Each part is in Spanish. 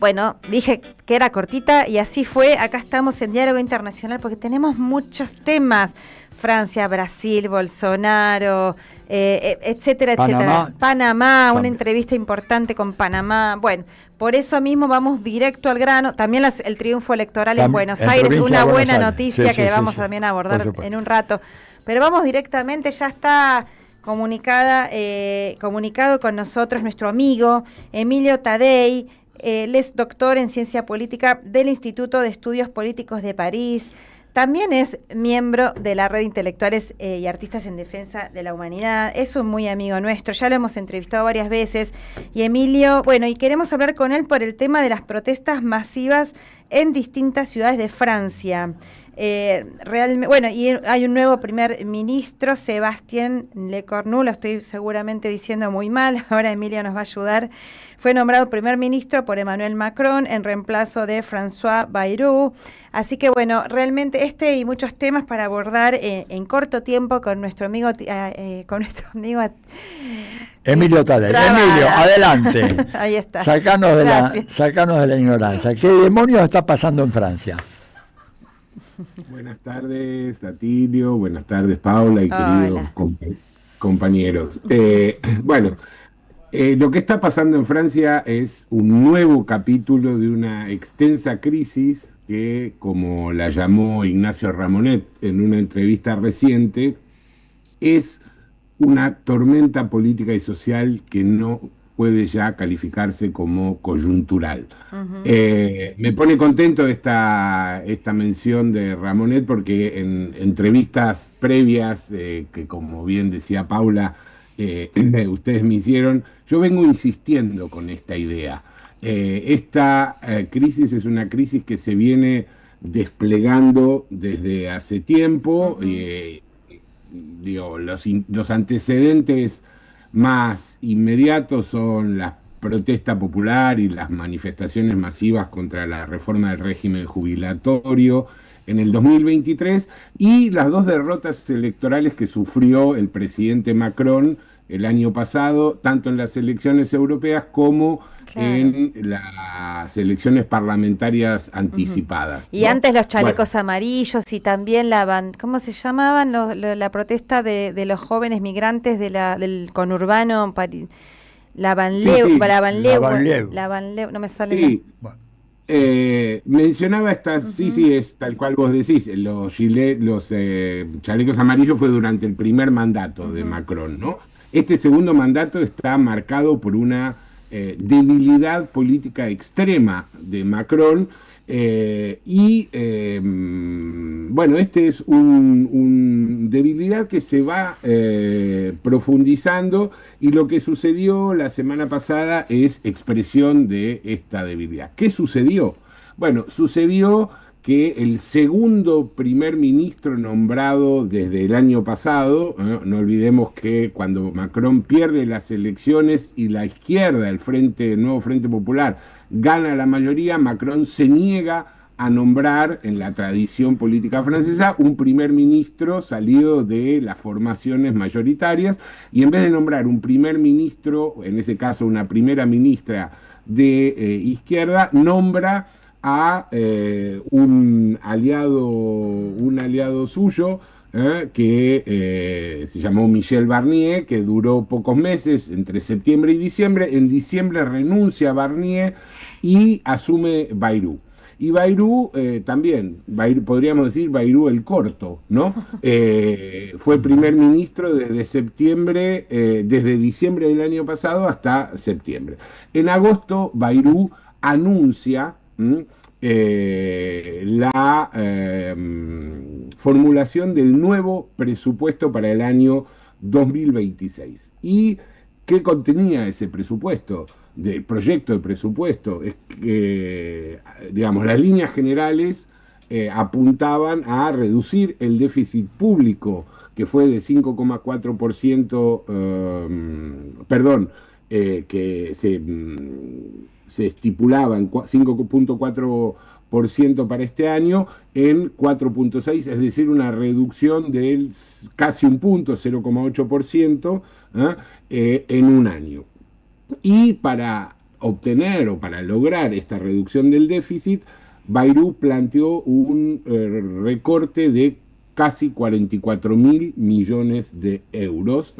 Bueno, dije que era cortita y así fue. Acá estamos en Diálogo Internacional porque tenemos muchos temas. Francia, Brasil, Bolsonaro, etcétera, etcétera. Panamá, una entrevista importante con Panamá. Bueno, por eso mismo vamos directo al grano. También el triunfo electoral en Buenos Aires, una buena noticia que vamos también a abordar en un rato. Pero vamos directamente, ya está comunicado con nosotros nuestro amigo Emilio Taddei. Él es doctor en ciencia política del Instituto de Estudios Políticos de París. También es miembro de la Red de Intelectuales y Artistas en Defensa de la Humanidad. Es un muy amigo nuestro, ya lo hemos entrevistado varias veces. Y Emilio, bueno, y queremos hablar con él por el tema de las protestas masivas en distintas ciudades de Francia. Bueno, y hay un nuevo primer ministro, Sébastien Lecornu, lo estoy seguramente diciendo muy mal, ahora Emilio nos va a ayudar. Fue nombrado primer ministro por Emmanuel Macron en reemplazo de François Bayrou. Así que bueno, realmente y muchos temas para abordar en corto tiempo con nuestro amigo Emilio Taddei. Emilio, adelante. Ahí está. Sacanos de la ignorancia. ¿Qué demonios está pasando en Francia? Buenas tardes, Atilio. Buenas tardes, Paula y queridos compañeros. Lo que está pasando en Francia es un nuevo capítulo de una extensa crisis que, como la llamó Ignacio Ramonet en una entrevista reciente, es una tormenta política y social que no puede ya calificarse como coyuntural. Me pone contento esta mención de Ramonet porque en entrevistas previas, que como bien decía Paula, ustedes me hicieron, yo vengo insistiendo con esta idea. Esta crisis es una crisis que se viene desplegando desde hace tiempo. Los antecedentes más inmediatos son la protesta popular y las manifestaciones masivas contra la reforma del régimen jubilatorio en el 2023 y las dos derrotas electorales que sufrió el presidente Macron el año pasado, tanto en las elecciones europeas como en las elecciones parlamentarias anticipadas. Y antes los chalecos amarillos y también ¿cómo se llamaban? La protesta de los jóvenes migrantes del conurbano, la banlieue, no me sale. Mencionaba es tal cual vos decís, los chalecos amarillos fue durante el primer mandato de Macron, ¿no? Este segundo mandato está marcado por una debilidad política extrema de Macron este es un debilidad que se va profundizando y lo que sucedió la semana pasada es expresión de esta debilidad. ¿Qué sucedió? Bueno, sucedió que el segundo primer ministro nombrado desde el año pasado, no olvidemos que cuando Macron pierde las elecciones y la izquierda, el nuevo Frente Popular, gana la mayoría, Macron se niega a nombrar, en la tradición política francesa, un primer ministro salido de las formaciones mayoritarias, y en vez de nombrar un primer ministro, en ese caso una primera ministra de izquierda, nombra a un aliado suyo que se llamó Michel Barnier, que duró pocos meses, entre septiembre y diciembre. En diciembre renuncia Barnier y asume Bayrou. Y Bayrou también, podríamos decir Bayrou el corto, ¿no? Fue primer ministro desde diciembre del año pasado hasta septiembre. En agosto, Bayrou anuncia la formulación del nuevo presupuesto para el año 2026. ¿Y qué contenía ese presupuesto? Del proyecto de presupuesto, es que, las líneas generales apuntaban a reducir el déficit público, que fue de 5,4%, que se estipulaba en 5,4% para este año, en 4,6%, es decir, una reducción de casi un punto, 0,8%, en un año. Y para obtener o para lograr esta reducción del déficit, Bayrou planteó un recorte de casi 44.000 millones de euros,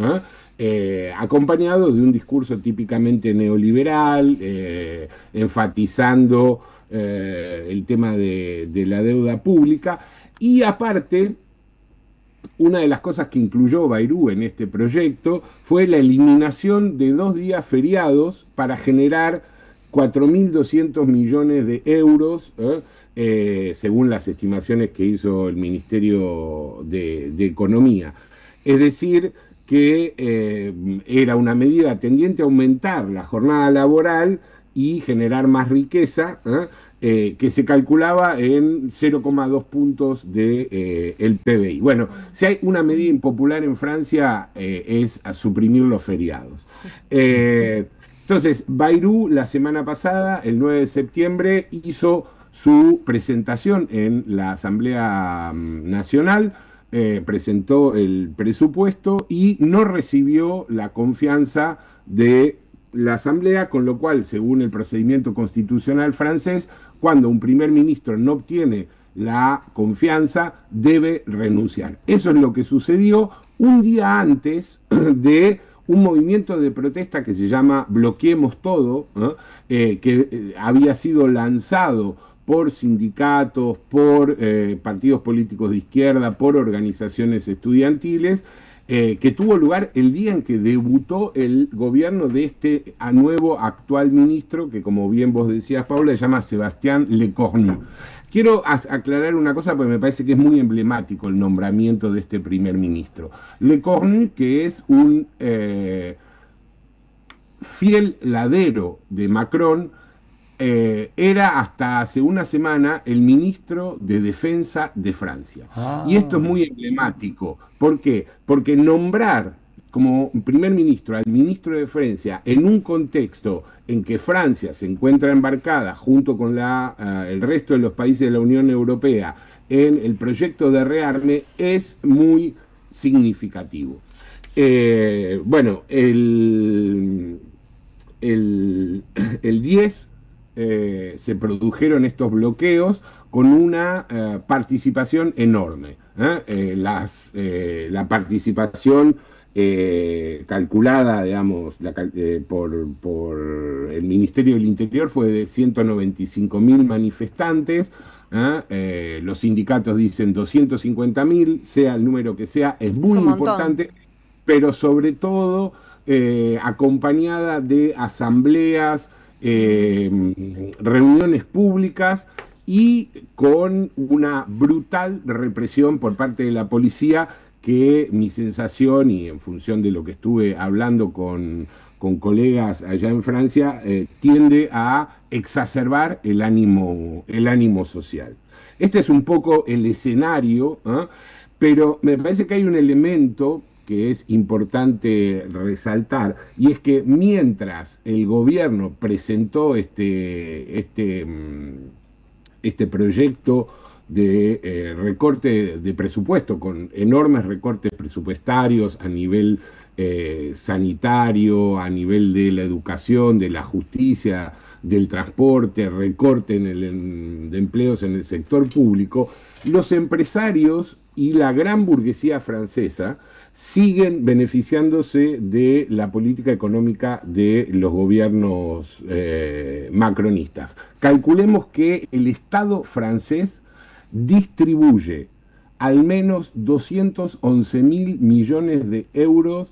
acompañado de un discurso típicamente neoliberal, enfatizando el tema de la deuda pública. Y aparte, una de las cosas que incluyó Bayrou en este proyecto fue la eliminación de 2 días feriados para generar 4.200 millones de euros, según las estimaciones que hizo el Ministerio de Economía. Es decir, que era una medida tendiente a aumentar la jornada laboral y generar más riqueza, que se calculaba en 0,2 puntos del PBI. Bueno, si hay una medida impopular en Francia es a suprimir los feriados. Entonces, Bayrou la semana pasada, el 9 de septiembre, hizo su presentación en la Asamblea Nacional, presentó el presupuesto y no recibió la confianza de la Asamblea, con lo cual, según el procedimiento constitucional francés, cuando un primer ministro no obtiene la confianza, debe renunciar. Eso es lo que sucedió un día antes de un movimiento de protesta que se llama Bloqueemos Todo, que había sido lanzado por sindicatos, por partidos políticos de izquierda, por organizaciones estudiantiles, que tuvo lugar el día en que debutó el gobierno de este nuevo actual ministro, que como bien vos decías, Paula, se llama Sébastien Lecornu. Quiero aclarar una cosa porque me parece que es muy emblemático el nombramiento de este primer ministro. Lecornu, que es un fiel ladero de Macron, era hasta hace una semana el ministro de Defensa de Francia. Y esto es muy emblemático. ¿Por qué? Porque nombrar como primer ministro al ministro de Francia en un contexto en que Francia se encuentra embarcada junto con el resto de los países de la Unión Europea en el proyecto de rearme es muy significativo. Bueno, el 10 se produjeron estos bloqueos con una participación enorme. La participación calculada, digamos, por el Ministerio del Interior fue de 195.000 manifestantes. Los sindicatos dicen 250.000, sea el número que sea, es muy importante, pero sobre todo acompañada de asambleas, reuniones públicas y con una brutal represión por parte de la policía, que mi sensación, y en función de lo que estuve hablando con colegas allá en Francia, tiende a exacerbar el ánimo social. Este es un poco el escenario, pero me parece que hay un elemento que es importante resaltar, y es que mientras el gobierno presentó este proyecto de recorte de presupuesto, con enormes recortes presupuestarios a nivel sanitario, a nivel de la educación, de la justicia, del transporte, recorte de empleos en el sector público, los empresarios y la gran burguesía francesa siguen beneficiándose de la política económica de los gobiernos macronistas. Calculemos que el Estado francés distribuye al menos 211.000 millones de euros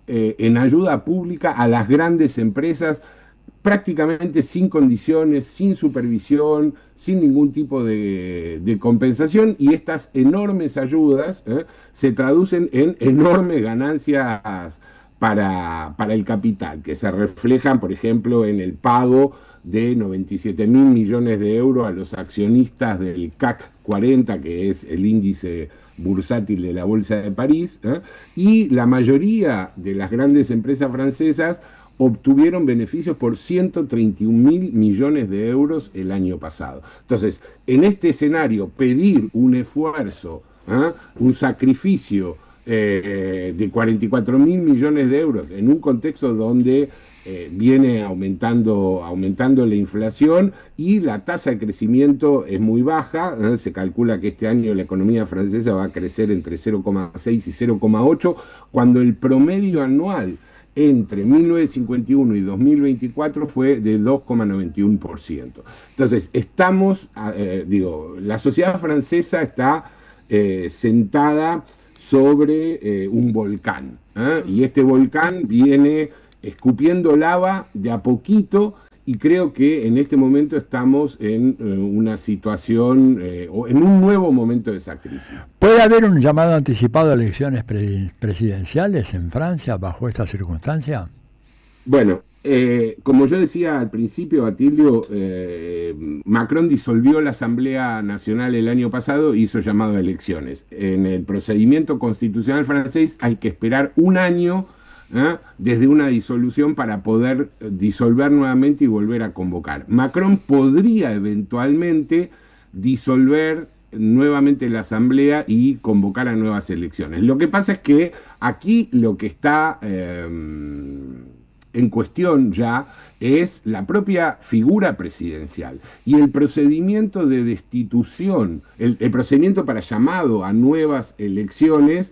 en ayuda pública a las grandes empresas, prácticamente sin condiciones, sin supervisión, sin ningún tipo de compensación, y estas enormes ayudas se traducen en enormes ganancias para el capital, que se reflejan, por ejemplo, en el pago de 97.000 millones de euros a los accionistas del CAC 40, que es el índice bursátil de la Bolsa de París, y la mayoría de las grandes empresas francesas obtuvieron beneficios por 131.000 millones de euros el año pasado. Entonces, en este escenario, pedir un esfuerzo, un sacrificio de 44.000 millones de euros en un contexto donde viene aumentando la inflación y la tasa de crecimiento es muy baja. Se calcula que este año la economía francesa va a crecer entre 0,6 y 0,8, cuando el promedio anual entre 1951 y 2024 fue de 2,91%. Entonces, la sociedad francesa está sentada sobre un volcán, y este volcán viene escupiendo lava de a poquito, y creo que en este momento estamos en una situación o en un nuevo momento de esa crisis. ¿Puede haber un llamado anticipado a elecciones presidenciales en Francia bajo esta circunstancia? Bueno, como yo decía al principio, Atilio, Macron disolvió la Asamblea Nacional el año pasado y hizo llamado a elecciones. En el procedimiento constitucional francés hay que esperar un año desde una disolución para poder disolver nuevamente y volver a convocar. Macron podría eventualmente disolver nuevamente la asamblea y convocar a nuevas elecciones. Lo que pasa es que aquí lo que está en cuestión ya es la propia figura presidencial y el procedimiento de destitución, el procedimiento para llamado a nuevas elecciones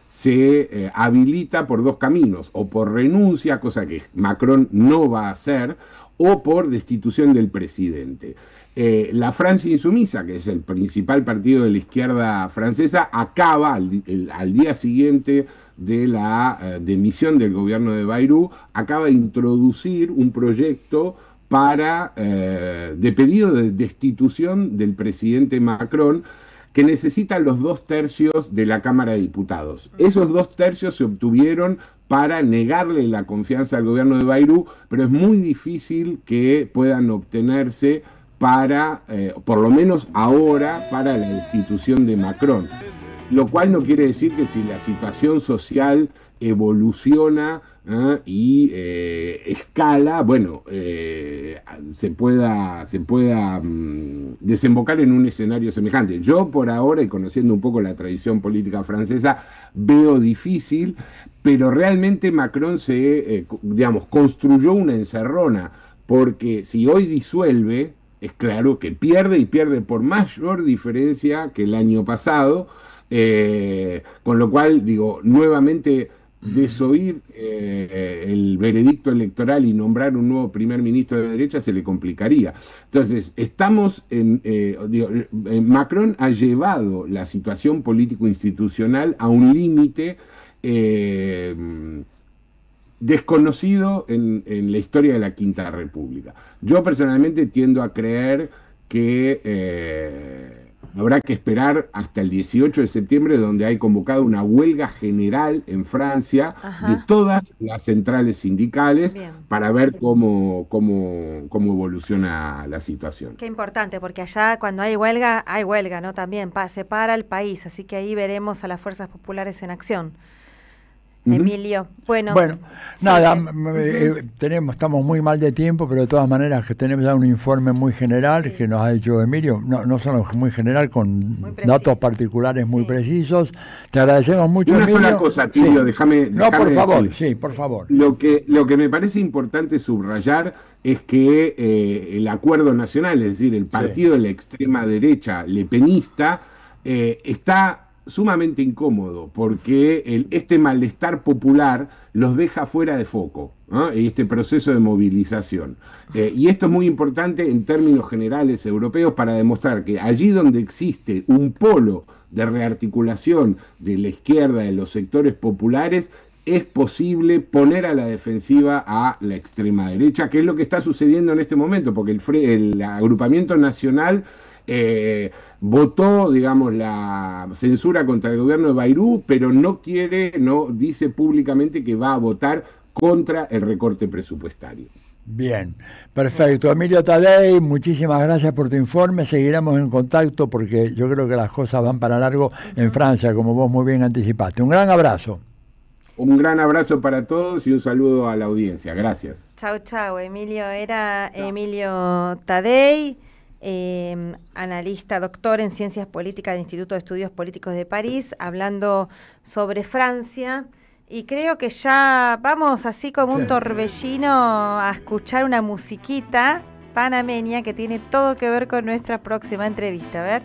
se habilita por dos caminos, o por renuncia, cosa que Macron no va a hacer, o por destitución del presidente. La Francia Insumisa, que es el principal partido de la izquierda francesa, acaba al día siguiente de la demisión del gobierno de Bayrou, acaba de introducir un proyecto de pedido de destitución del presidente Macron, que necesitan los 2/3 de la Cámara de Diputados. Esos 2/3 se obtuvieron para negarle la confianza al gobierno de Bayrou, pero es muy difícil que puedan obtenerse para, por lo menos ahora, para la destitución de Macron. Lo cual no quiere decir que si la situación social evoluciona y escala, bueno, se pueda desembocar en un escenario semejante. Yo por ahora, y conociendo un poco la tradición política francesa, veo difícil, pero realmente Macron construyó una encerrona, porque si hoy disuelve, es claro que pierde, y pierde por mayor diferencia que el año pasado, con lo cual, nuevamente desoír el veredicto electoral y nombrar un nuevo primer ministro de derecha se le complicaría. Entonces, Macron ha llevado la situación político-institucional a un límite desconocido en la historia de la Quinta República. Yo personalmente tiendo a creer que habrá que esperar hasta el 18 de septiembre, donde hay convocado una huelga general en Francia de todas las centrales sindicales. Bien. Para ver cómo evoluciona la situación. Qué importante, porque allá cuando hay huelga, ¿no? También se para el país, así que ahí veremos a las fuerzas populares en acción. Emilio, bueno, nada, estamos muy mal de tiempo, pero de todas maneras que tenemos ya un informe muy general que nos ha hecho Emilio, no solo muy general, con datos particulares muy precisos. Te agradecemos mucho, Emilio. Una sola cosa, Tilio, déjame por favor, decir. sí, por favor. Lo que me parece importante subrayar es que el acuerdo nacional, es decir, el partido de la extrema derecha lepenista, está sumamente incómodo, porque este malestar popular los deja fuera de foco, este proceso de movilización. Y esto es muy importante en términos generales europeos para demostrar que allí donde existe un polo de rearticulación de la izquierda, de los sectores populares, es posible poner a la defensiva a la extrema derecha, que es lo que está sucediendo en este momento, porque el agrupamiento nacional votó, la censura contra el gobierno de Bayrou, pero no dice públicamente que va a votar contra el recorte presupuestario. Bien, perfecto. Emilio Taddei, muchísimas gracias por tu informe. Seguiremos en contacto porque yo creo que las cosas van para largo en Francia, como vos muy bien anticipaste. Un gran abrazo. Un gran abrazo para todos y un saludo a la audiencia. Gracias. Chau, Emilio. Era Emilio Taddei, analista, doctor en Ciencias Políticas del Instituto de Estudios Políticos de París, hablando sobre Francia. Y creo que ya vamos así como un torbellino a escuchar una musiquita panameña que tiene todo que ver con nuestra próxima entrevista. A ver.